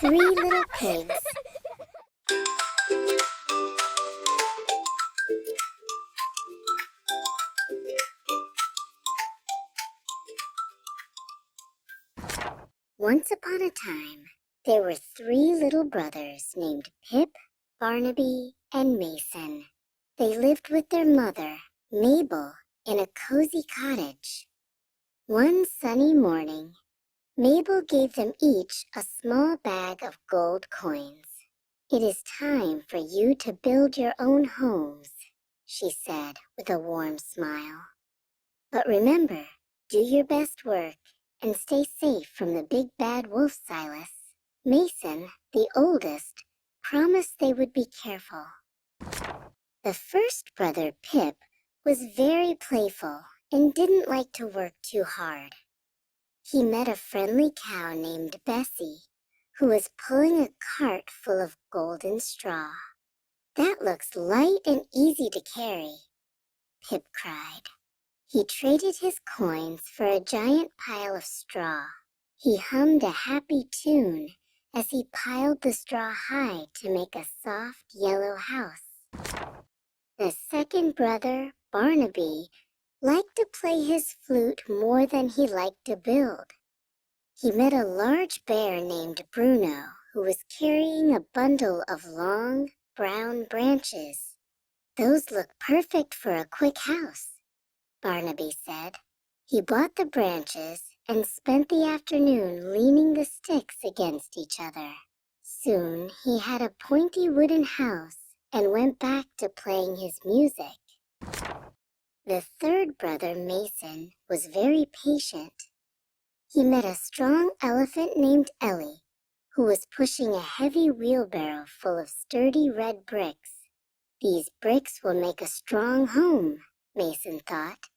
Three Little Pigs. Once upon a time, there were three little brothers named Pip, Barnaby, and Mason. They lived with their mother, Mabel, in a cozy cottage. One sunny morning, Mabel gave them each a small bag of gold coins. "It is time for you to build your own homes," she said with a warm smile. "But remember, do your best work and stay safe from the big bad wolf, Silas." Mason, the oldest, promised they would be careful. The first brother, Pip, was very playful and didn't like to work too hard. He met a friendly cow named Bessie, who was pulling a cart full of golden straw. "That looks light and easy to carry," Pip cried. He traded his coins for a giant pile of straw. He hummed a happy tune as he piled the straw high to make a soft yellow house. The second brother, Barnaby, liked to play his flute more than he liked to build. He met a large bear named Bruno, who was carrying a bundle of long, brown branches. "Those look perfect for a quick house," Barnaby said. He bought the branches and spent the afternoon leaning the sticks against each other. Soon he had a pointy wooden house and went back to playing his music. The third brother, Mason, was very patient. He met a strong elephant named Ellie, who was pushing a heavy wheelbarrow full of sturdy red bricks. "These bricks will make a strong home," Mason thought.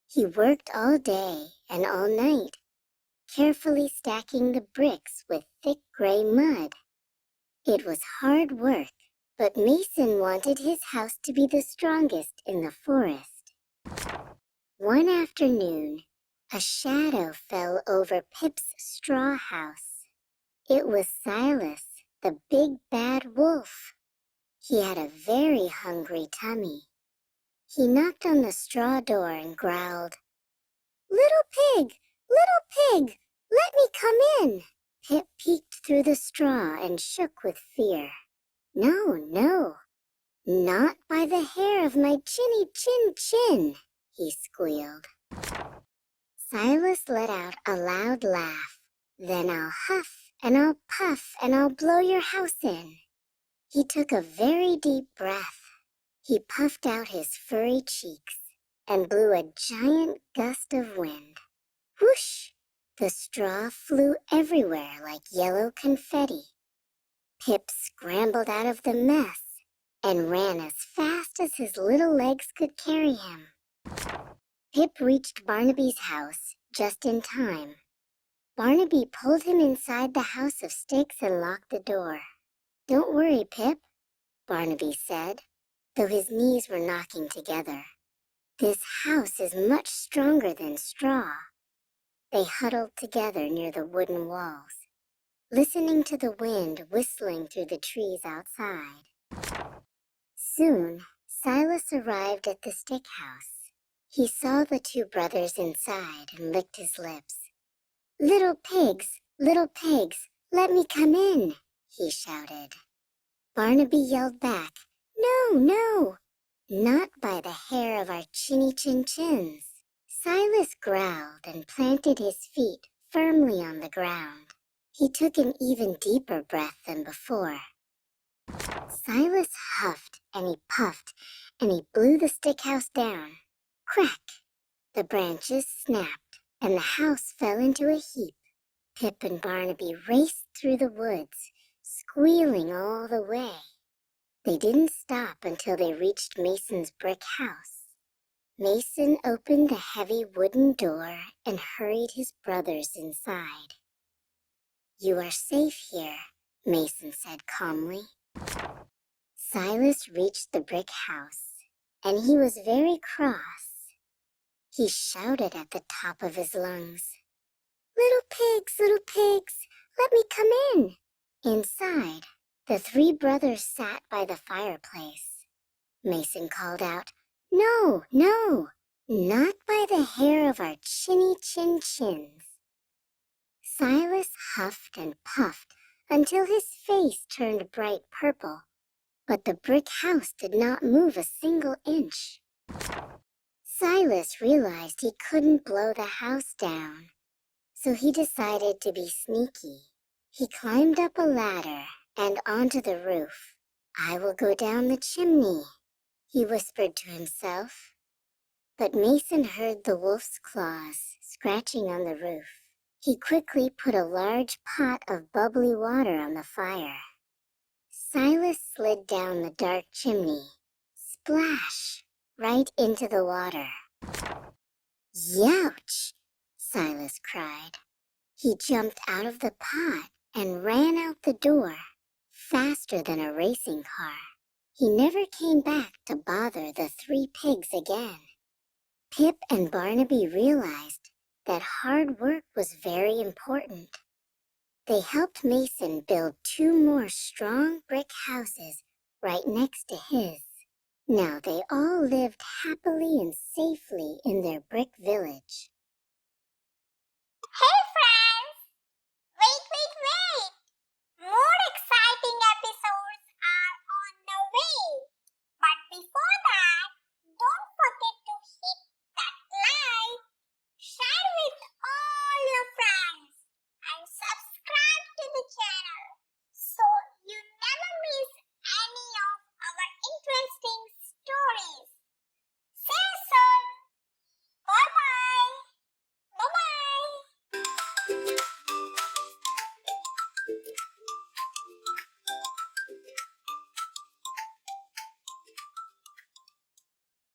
He worked all day and all night, carefully stacking the bricks with thick gray mud. It was hard work, but Mason wanted his house to be the strongest in the forest. One afternoon, a shadow fell over Pip's straw house. It was Silas, the big bad wolf. He had a very hungry tummy. He knocked on the straw door and growled, "Little pig, little pig, let me come in." Pip peeked through the straw and shook with fear. "No, no, not by the hair of my chinny chin chin," he squealed. Silas let out a loud laugh. "Then I'll huff and I'll puff and I'll blow your house in." He took a very deep breath. He puffed out his furry cheeks and blew a giant gust of wind. Whoosh! The straw flew everywhere like yellow confetti. Pip scrambled out of the mess and ran as fast as his little legs could carry him. Pip reached Barnaby's house just in time. Barnaby pulled him inside the house of sticks and locked the door. "Don't worry, Pip," Barnaby said, though his knees were knocking together. "This house is much stronger than straw." They huddled together near the wooden walls, listening to the wind whistling through the trees outside. Soon, Silas arrived at the stick house. He saw the two brothers inside and licked his lips. little pigs, let me come in," he shouted. Barnaby yelled back, "No, no, not by the hair of our chinny chin chins." Silas growled and planted his feet firmly on the ground. He took an even deeper breath than before. Silas huffed and he puffed and he blew the stick house down. Crack! The branches snapped and the house fell into a heap. Pip and Barnaby raced through the woods, squealing all the way. They didn't stop until they reached Mason's brick house. Mason opened the heavy wooden door and hurried his brothers inside. "You are safe here," Mason said calmly. Silas reached the brick house, and he was very cross. He shouted at the top of his lungs, little pigs, let me come in." Inside, the three brothers sat by the fireplace. Mason called out, "No, no, not by the hair of our chinny chin chins." Silas huffed and puffed until his face turned bright purple, but the brick house did not move a single inch. Silas realized he couldn't blow the house down, so he decided to be sneaky. He climbed up a ladder and onto the roof. "I will go down the chimney," he whispered to himself. But Mason heard the wolf's claws scratching on the roof. He quickly put a large pot of bubbly water on the fire. Silas slid down the dark chimney. Splash! Right into the water. "Youch!" Silas cried. He jumped out of the pot and ran out the door, faster than a racing car. He never came back to bother the three pigs again. Pip and Barnaby realized that hard work was very important. They helped Mason build 2 more strong brick houses right next to his. Now they all lived happily and safely in their brick village.